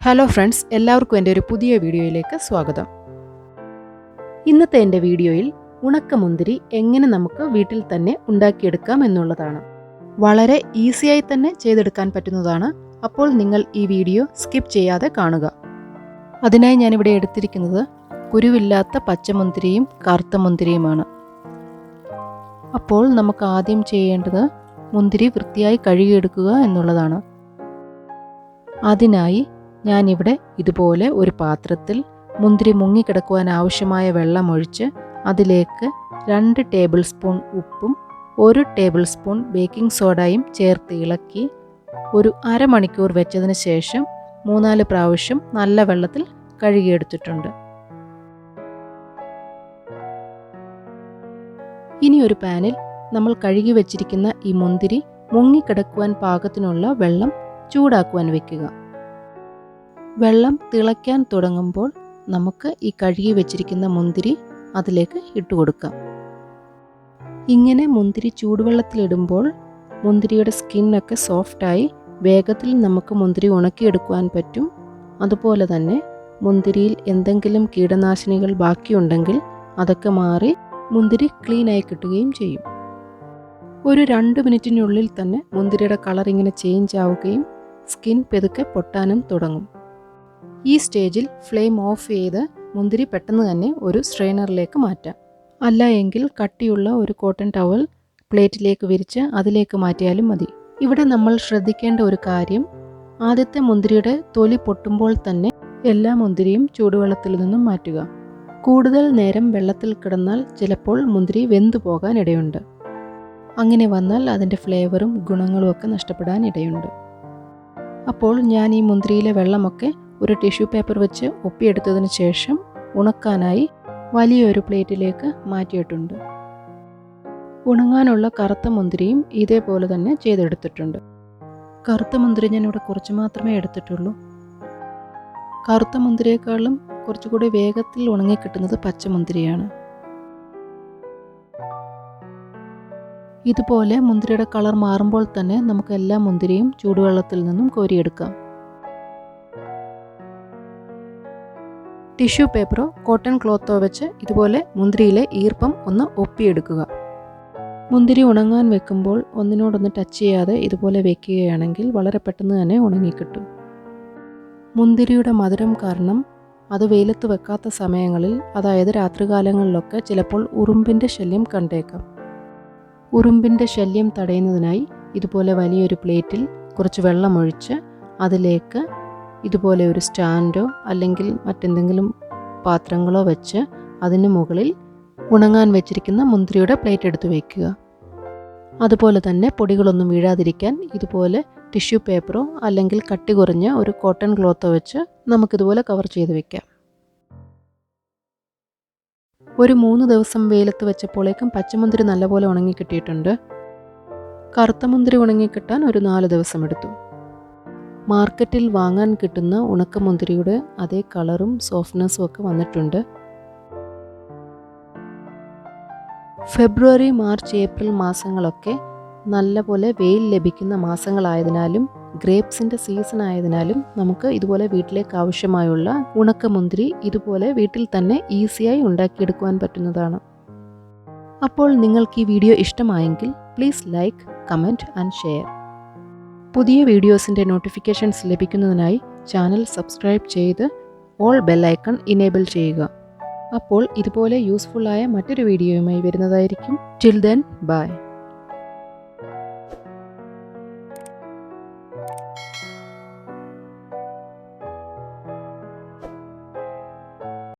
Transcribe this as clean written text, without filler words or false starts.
Hello friends, എല്ലാവർക്കും എൻ്റെ ഒരു പുതിയ വീഡിയോയിലേക്ക് സ്വാഗതം. ഇന്നത്തെ എൻ്റെ വീഡിയോയിൽ ഉണക്കമുന്തിരി എങ്ങനെ നമുക്ക് വീട്ടിൽ തന്നെ ഉണ്ടാക്കിയെടുക്കാം എന്നുള്ളതാണ്. വളരെ ഈസിയായി തന്നെ ചെയ്തെടുക്കാൻ പറ്റുന്നതാണ്. അപ്പോൾ നിങ്ങൾ ഈ വീഡിയോ സ്കിപ്പ് ചെയ്യാതെ കാണുക. അതിനായി ഞാനിവിടെ എടുത്തിരിക്കുന്നത് കുരുവില്ലാത്ത പച്ചമുന്തിരിയും കറുത്ത മുന്തിരിയുമാണ്. അപ്പോൾ നമുക്ക് ആദ്യം ചെയ്യേണ്ടത് മുന്തിരി വൃത്തിയായി കഴുകിയെടുക്കുക എന്നുള്ളതാണ്. അതിനായി ഞാനിവിടെ ഇതുപോലെ ഒരു പാത്രത്തിൽ മുന്തിരി മുങ്ങിക്കിടക്കുവാൻ ആവശ്യമായ വെള്ളം ഒഴിച്ച് അതിലേക്ക് 2 ടേബിൾ സ്പൂൺ ഉപ്പും 1 ടേബിൾ സ്പൂൺ ബേക്കിംഗ് സോഡയും ചേർത്ത് ഇളക്കി ഒരു അരമണിക്കൂർ വെച്ചതിന് ശേഷം 3-4 പ്രാവശ്യം നല്ല വെള്ളത്തിൽ കഴുകിയെടുത്തിട്ടുണ്ട്. ഇനി ഒരു പാനിൽ നമ്മൾ കഴുകി വെച്ചിരിക്കുന്ന ഈ മുന്തിരി മുങ്ങിക്കിടക്കുവാൻ പാകത്തിനുള്ള വെള്ളം ചൂടാക്കുവാൻ വെക്കുക. വെള്ളം തിളയ്ക്കാൻ തുടങ്ങുമ്പോൾ നമുക്ക് ഈ കഴുകി വെച്ചിരിക്കുന്ന മുന്തിരി അതിലേക്ക് ഇട്ട് കൊടുക്കാം. ഇങ്ങനെ മുന്തിരി ചൂടുവെള്ളത്തിലിടുമ്പോൾ മുന്തിരിയുടെ സ്കിന്നൊക്കെ സോഫ്റ്റായി വേഗത്തിൽ നമുക്ക് മുന്തിരി ഉണക്കിയെടുക്കുവാൻ പറ്റും. അതുപോലെ തന്നെ മുന്തിരിയിൽ എന്തെങ്കിലും കീടനാശിനികൾ ബാക്കിയുണ്ടെങ്കിൽ അതൊക്കെ മാറി മുന്തിരി ക്ലീനായി കിട്ടുകയും ചെയ്യും. ഒരു 2 മിനിറ്റിനുള്ളിൽ തന്നെ മുന്തിരിയുടെ കളർ ഇങ്ങനെ ചേഞ്ച് ആവുകയും സ്കിൻ പെതുക്കെ പൊട്ടാനും തുടങ്ങും. ഈ സ്റ്റേജിൽ ഫ്ലെയിം ഓഫ് ചെയ്ത് മുന്തിരി പെട്ടെന്ന് തന്നെ ഒരു സ്ട്രെയിനറിലേക്ക് മാറ്റാം. അല്ല എങ്കിൽ കട്ടിയുള്ള ഒരു കോട്ടൺ ടവൽ പ്ലേറ്റിലേക്ക് വിരിച്ച് അതിലേക്ക് മാറ്റിയാലും മതി. ഇവിടെ നമ്മൾ ശ്രദ്ധിക്കേണ്ട ഒരു കാര്യം, ആദ്യത്തെ മുന്തിരിയുടെ തൊലി പൊട്ടുമ്പോൾ തന്നെ എല്ലാ മുന്തിരിയും ചൂടുവെള്ളത്തിൽ നിന്നും മാറ്റുക. കൂടുതൽ നേരം വെള്ളത്തിൽ കിടന്നാൽ ചിലപ്പോൾ മുന്തിരി വെന്തു പോകാൻ ഇടയുണ്ട്. അങ്ങനെ വന്നാൽ അതിൻ്റെ ഫ്ലേവറും ഗുണങ്ങളും ഒക്കെ നഷ്ടപ്പെടാൻ ഇടയുണ്ട്. അപ്പോൾ ഞാൻ ഈ മുന്തിരിയിലെ വെള്ളമൊക്കെ ഒരു ടിഷ്യൂ പേപ്പർ വെച്ച് ഒപ്പിയെടുത്തതിന് ശേഷം ഉണക്കാനായി വലിയൊരു പ്ലേറ്റിലേക്ക് മാറ്റിയിട്ടുണ്ട്. ഉണങ്ങാനുള്ള കറുത്ത മുന്തിരിയും ഇതേപോലെ തന്നെ ചെയ്തെടുത്തിട്ടുണ്ട്. കറുത്ത മുന്തിരി ഞാനിവിടെ കുറച്ച് മാത്രമേ എടുത്തിട്ടുള്ളൂ. കറുത്ത മുന്തിരിയേക്കാളും കുറച്ചുകൂടി വേഗത്തിൽ ഉണങ്ങിക്കിട്ടുന്നത് പച്ചമുന്തിരിയാണ്. ഇതുപോലെ മുന്തിരിയുടെ കളർ മാറുമ്പോൾ തന്നെ നമുക്ക് എല്ലാ മുന്തിരിയും ചൂടുവെള്ളത്തിൽ നിന്നും കോരിയെടുക്കാം. ടിഷ്യൂ പേപ്പറോ കോട്ടൺ ക്ലോത്തോ വെച്ച് ഇതുപോലെ മുന്തിരിയിലെ ഈർപ്പം ഒന്ന് ഒപ്പിയെടുക്കുക. മുന്തിരി ഉണങ്ങാൻ വെക്കുമ്പോൾ ഒന്നിനോടൊന്ന് ടച്ച് ചെയ്യാതെ ഇതുപോലെ വെക്കുകയാണെങ്കിൽ വളരെ പെട്ടെന്ന് തന്നെ ഉണങ്ങിക്കിട്ടും. മുന്തിരിയുടെ മധുരം കാരണം അത് വെയിലത്ത് വെക്കാത്ത സമയങ്ങളിൽ, അതായത് രാത്രികാലങ്ങളിലൊക്കെ ചിലപ്പോൾ ഉറുമ്പിൻ്റെ ശല്യം കണ്ടേക്കാം. ഉറുമ്പിൻ്റെ ശല്യം തടയുന്നതിനായി ഇതുപോലെ വലിയൊരു പ്ലേറ്റിൽ കുറച്ച് വെള്ളമൊഴിച്ച് അതിലേക്ക് ഇതുപോലെ ഒരു സ്റ്റാൻഡോ അല്ലെങ്കിൽ മറ്റെന്തെങ്കിലും പാത്രങ്ങളോ വെച്ച് അതിന് മുകളിൽ ഉണങ്ങാൻ വെച്ചിരിക്കുന്ന മുന്തിരിയുടെ പ്ലേറ്റ് എടുത്ത് വയ്ക്കുക. അതുപോലെ തന്നെ പൊടികളൊന്നും വീഴാതിരിക്കാൻ ഇതുപോലെ ടിഷ്യൂ പേപ്പറോ അല്ലെങ്കിൽ കട്ടി കുറഞ്ഞ ഒരു കോട്ടൺ ക്ലോത്തോ വെച്ച് നമുക്കിതുപോലെ കവർ ചെയ്ത് വെക്കാം. ഒരു 3 ദിവസം വെയിലത്ത് വെച്ചപ്പോഴേക്കും പച്ചമുന്തിരി നല്ലപോലെ ഉണങ്ങിക്കിട്ടിയിട്ടുണ്ട്. കറുത്ത മുന്തിരി ഉണങ്ങിക്കിട്ടാൻ ഒരു 4 ദിവസം എടുത്തു. മാർക്കറ്റിൽ വാങ്ങാൻ കിട്ടുന്ന ഉണക്കമുന്തിരിയുടെ അതേ കളറും സോഫ്റ്റ്നെസ്സും ഒക്കെ വന്നിട്ടുണ്ട്. ഫെബ്രുവരി, മാർച്ച്, ഏപ്രിൽ മാസങ്ങളൊക്കെ നല്ലപോലെ വെയിൽ ലഭിക്കുന്ന മാസങ്ങളായതിനാലും ഗ്രേപ്സിൻ്റെ സീസൺ ആയതിനാലും നമുക്ക് ഇതുപോലെ വീട്ടിലേക്ക് ആവശ്യമായുള്ള ഉണക്കമുന്തിരി ഇതുപോലെ വീട്ടിൽ തന്നെ ഈസിയായി ഉണ്ടാക്കിയെടുക്കുവാൻ പറ്റുന്നതാണ്. അപ്പോൾ നിങ്ങൾക്ക് ഈ വീഡിയോ ഇഷ്ടമായെങ്കിൽ please like, comment and share. പുതിയ വീഡിയോസിൻ്റെ നോട്ടിഫിക്കേഷൻസ് ലഭിക്കുന്നതിനായി ചാനൽ സബ്സ്ക്രൈബ് ചെയ്ത് ഓൾ ബെൽ ഐക്കൺ ഇനേബിൾ ചെയ്യുക. അപ്പോൾ ഇതുപോലെ യൂസ്ഫുള്ളായ മറ്റൊരു വീഡിയോയുമായി വരുന്നതായിരിക്കും. Till then, by.